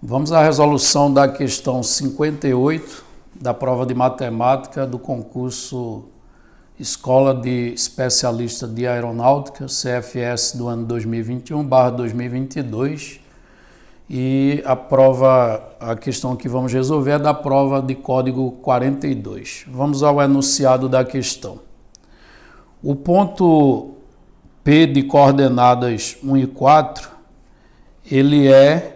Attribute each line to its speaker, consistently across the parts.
Speaker 1: Vamos à resolução da questão 58 da prova de matemática do concurso Escola de Especialista de Aeronáutica, CFS do ano 2021/2022. E a questão que vamos resolver é da prova de código 42. Vamos ao enunciado da questão. O ponto P de coordenadas 1 e 4, ele é,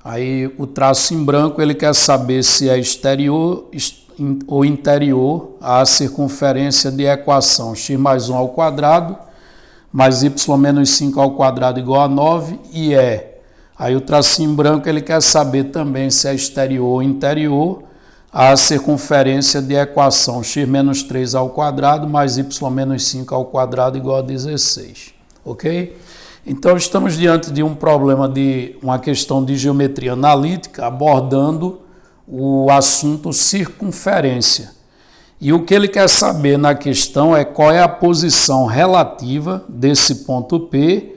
Speaker 1: aí o traço em branco, ele quer saber se é exterior ou interior à circunferência de equação x mais 1 ao quadrado mais y menos 5 ao quadrado igual a 9 e é. Aí o tracinho em branco ele quer saber também se é exterior ou interior à circunferência de equação x menos 3 ao quadrado mais y menos 5 ao quadrado igual a 16. Ok? Então estamos diante de um problema de uma questão de geometria analítica abordando o assunto circunferência. E o que ele quer saber na questão é qual é a posição relativa desse ponto P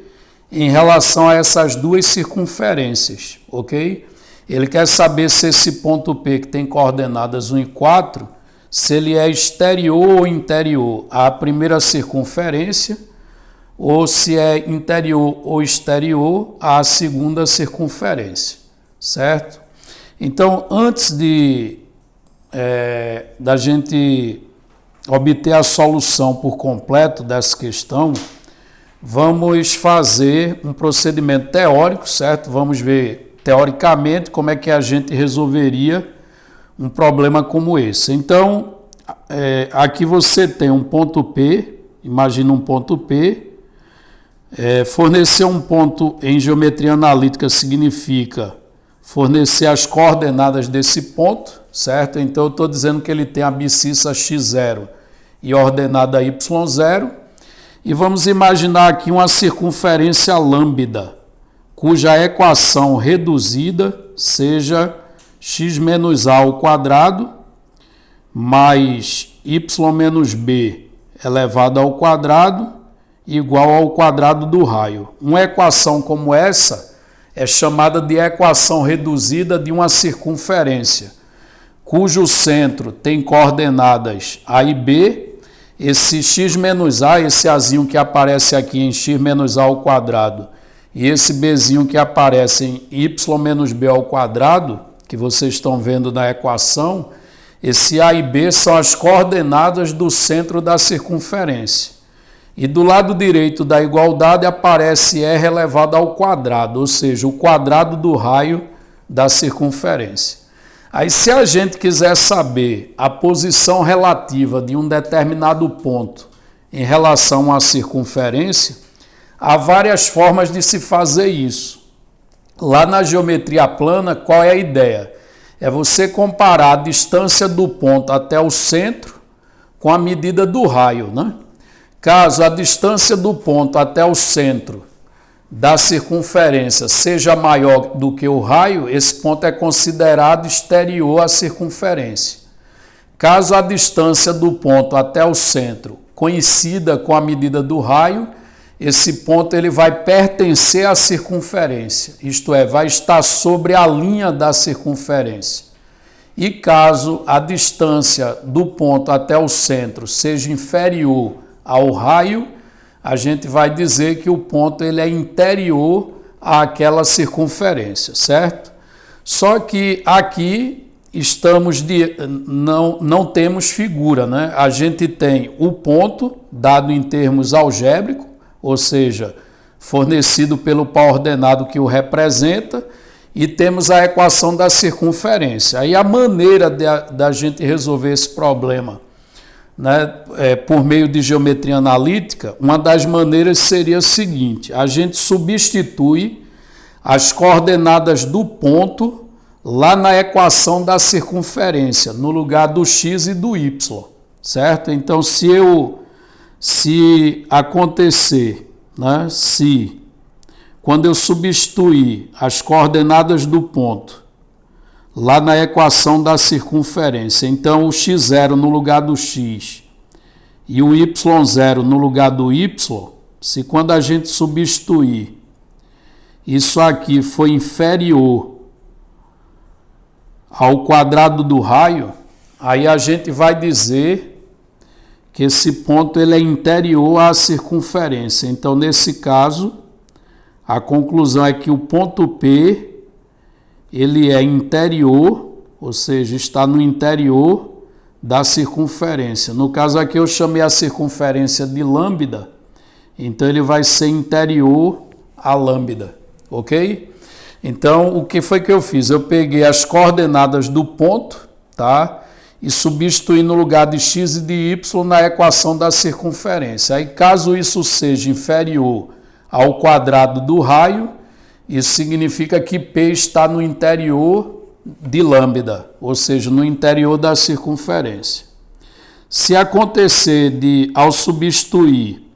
Speaker 1: em relação a essas duas circunferências, ok? Ele quer saber se esse ponto P, que tem coordenadas 1 e 4, se ele é exterior ou interior à primeira circunferência, ou se é interior ou exterior à segunda circunferência, certo? Então, antes da gente obter a solução por completo dessa questão, vamos fazer um procedimento teórico, certo? Vamos ver teoricamente como é que a gente resolveria um problema como esse. Então, aqui você tem um ponto P, imagina um ponto P. Fornecer um ponto em geometria analítica significa fornecer as coordenadas desse ponto, certo? Então eu estou dizendo que ele tem a abscissa x0 e ordenada y0. E vamos imaginar aqui uma circunferência lambda, cuja equação reduzida seja x menos a ao quadrado mais y menos b elevado ao quadrado igual ao quadrado do raio. Uma equação como essa é chamada de equação reduzida de uma circunferência, cujo centro tem coordenadas a e b. Esse x menos a, esse azinho que aparece aqui em x menos a ao quadrado, e esse bzinho que aparece em y menos b ao quadrado, que vocês estão vendo na equação, esse a e b são as coordenadas do centro da circunferência. E do lado direito da igualdade aparece r elevado ao quadrado, ou seja, o quadrado do raio da circunferência. Aí, se a gente quiser saber a posição relativa de um determinado ponto em relação à circunferência, há várias formas de se fazer isso. Lá na geometria plana, qual é a ideia? É você comparar a distância do ponto até o centro com a medida do raio, né? Caso a distância do ponto até o centro da circunferência seja maior do que o raio, esse ponto é considerado exterior à circunferência. Caso a distância do ponto até o centro coincida com a medida do raio, esse ponto ele vai pertencer à circunferência, isto é, vai estar sobre a linha da circunferência. E caso a distância do ponto até o centro seja inferior ao raio, a gente vai dizer que o ponto ele é interior àquela circunferência, certo? Só que aqui não temos figura, né? A gente tem o ponto dado em termos algébricos, ou seja, fornecido pelo par ordenado que o representa, e temos a equação da circunferência. Aí a maneira da gente resolver esse problema, né, por meio de geometria analítica, uma das maneiras seria a seguinte: a gente substitui as coordenadas do ponto lá na equação da circunferência, no lugar do x e do y, certo? Então, se acontecer, né, quando eu substituir as coordenadas do ponto lá na equação da circunferência, então o x0 no lugar do x e o y0 no lugar do y, se quando a gente substituir isso aqui for inferior ao quadrado do raio, aí a gente vai dizer que esse ponto ele é interior à circunferência. Então, nesse caso, a conclusão é que o ponto P ele é interior, ou seja, está no interior da circunferência. No caso aqui eu chamei a circunferência de lambda, então ele vai ser interior à lambda, ok? Então, o que foi que eu fiz? Eu peguei as coordenadas do ponto, tá? E substituí no lugar de x e de y na equação da circunferência. Aí, caso isso seja inferior ao quadrado do raio, isso significa que P está no interior de lambda, ou seja, no interior da circunferência. Se acontecer ao substituir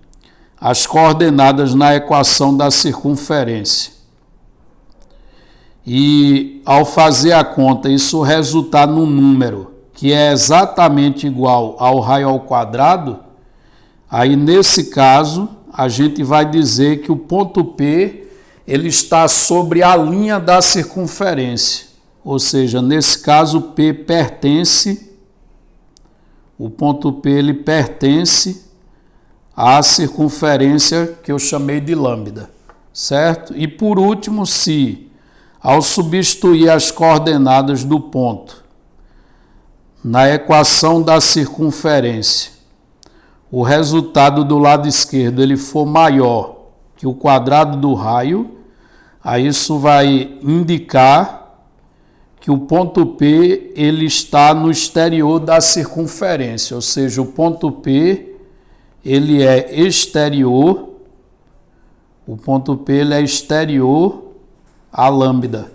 Speaker 1: as coordenadas na equação da circunferência, e ao fazer a conta isso resultar num número que é exatamente igual ao raio ao quadrado, aí nesse caso a gente vai dizer que o ponto P ele está sobre a linha da circunferência, ou seja, nesse caso P pertence, o ponto P ele pertence à circunferência que eu chamei de lambda, certo? E por último, se ao substituir as coordenadas do ponto na equação da circunferência, o resultado do lado esquerdo ele for maior que o quadrado do raio, aí isso vai indicar que o ponto P ele está no exterior da circunferência, ou seja, o ponto P ele é exterior, o ponto P ele é exterior a lambda,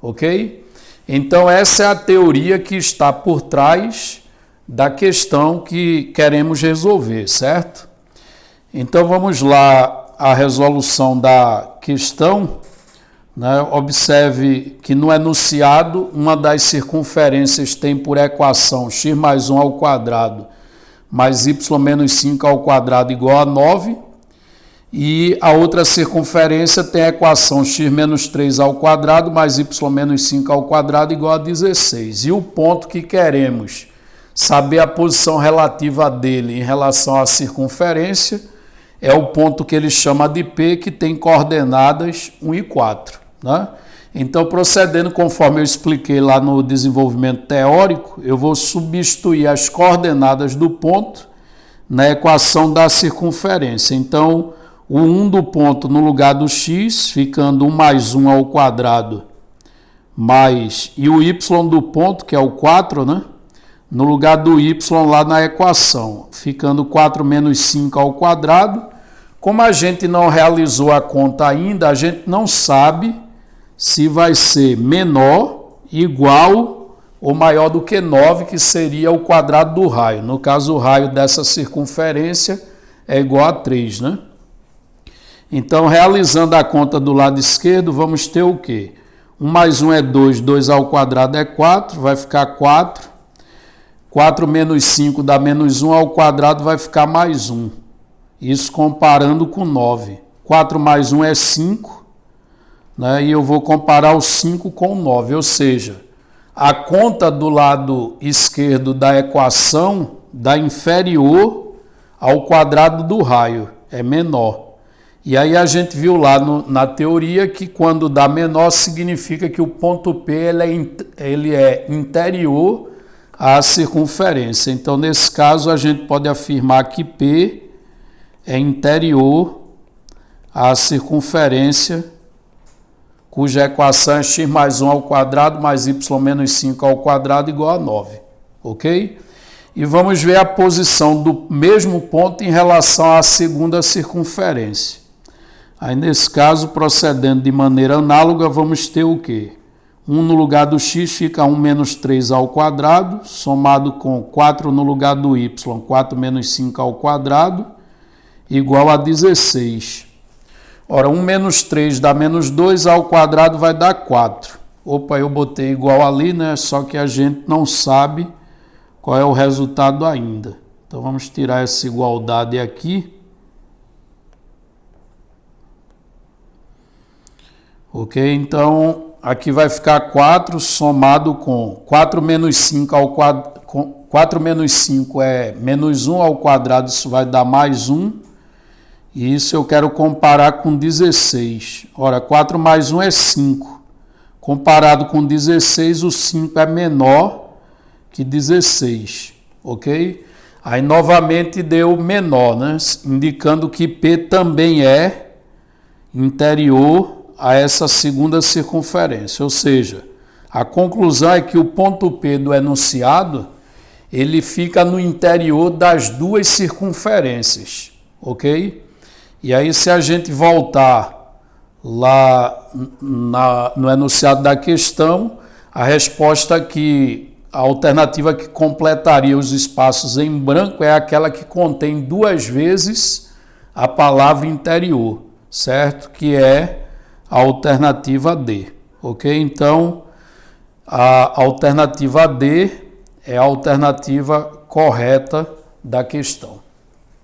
Speaker 1: ok? Então essa é a teoria que está por trás da questão que queremos resolver, certo? Então vamos lá à resolução da questão, né? Observe que no enunciado uma das circunferências tem por equação x mais 1 ao quadrado mais y menos 5 ao quadrado igual a 9, e a outra circunferência tem a equação x menos 3 ao quadrado mais y menos 5 ao quadrado igual a 16. E o ponto que queremos saber a posição relativa dele em relação à circunferência é o ponto que ele chama de P, que tem coordenadas 1 e 4. Né? Então, procedendo conforme eu expliquei lá no desenvolvimento teórico, eu vou substituir as coordenadas do ponto na equação da circunferência. Então, o 1 do ponto no lugar do x, ficando 1 mais 1 ao quadrado, mais, e o y do ponto, que é o 4, né? No lugar do y lá na equação, ficando 4 menos 5 ao quadrado. Como a gente não realizou a conta ainda, a gente não sabe se vai ser menor, igual ou maior do que 9, que seria o quadrado do raio. No caso, o raio dessa circunferência é igual a 3, né? Então, realizando a conta do lado esquerdo, vamos ter o quê? 1 mais 1 é 2, 2 ao quadrado é 4, vai ficar 4. 4 menos 5 dá menos 1 ao quadrado, vai ficar mais 1. Isso comparando com 9. 4 mais 1 é 5, né? E eu vou comparar o 5 com o 9, ou seja, a conta do lado esquerdo da equação dá inferior ao quadrado do raio, é menor. E aí a gente viu lá na teoria que quando dá menor significa que o ponto P ele é interior à circunferência. Então, nesse caso, a gente pode afirmar que P é interior à circunferência, cuja equação é x mais 1 ao quadrado mais y menos 5 ao quadrado igual a 9. Ok? E vamos ver a posição do mesmo ponto em relação à segunda circunferência. Aí, nesse caso, procedendo de maneira análoga, vamos ter o quê? 1 no lugar do x fica 1 menos 3 ao quadrado, somado com 4 no lugar do y, 4 menos 5 ao quadrado, igual a 16. Ora, 1 menos 3 dá menos 2 ao quadrado vai dar 4. Opa, eu botei igual ali, né? Só que a gente não sabe qual é o resultado ainda. Então, vamos tirar essa igualdade aqui. Ok, então aqui vai ficar 4 somado com 4 menos 5 ao quadrado. 4 menos 5 é menos 1 ao quadrado, isso vai dar mais 1. E isso eu quero comparar com 16. Ora, 4 mais 1 é 5. Comparado com 16, o 5 é menor que 16, ok? Aí, novamente, deu menor, né? Indicando que P também é interior a essa segunda circunferência. Ou seja, a conclusão é que o ponto P do enunciado, ele fica no interior das duas circunferências, ok? E aí, se a gente voltar lá no enunciado da questão, a resposta a alternativa que completaria os espaços em branco é aquela que contém 2 vezes a palavra interior, certo? Que é a alternativa D, ok? Então, a alternativa D é a alternativa correta da questão.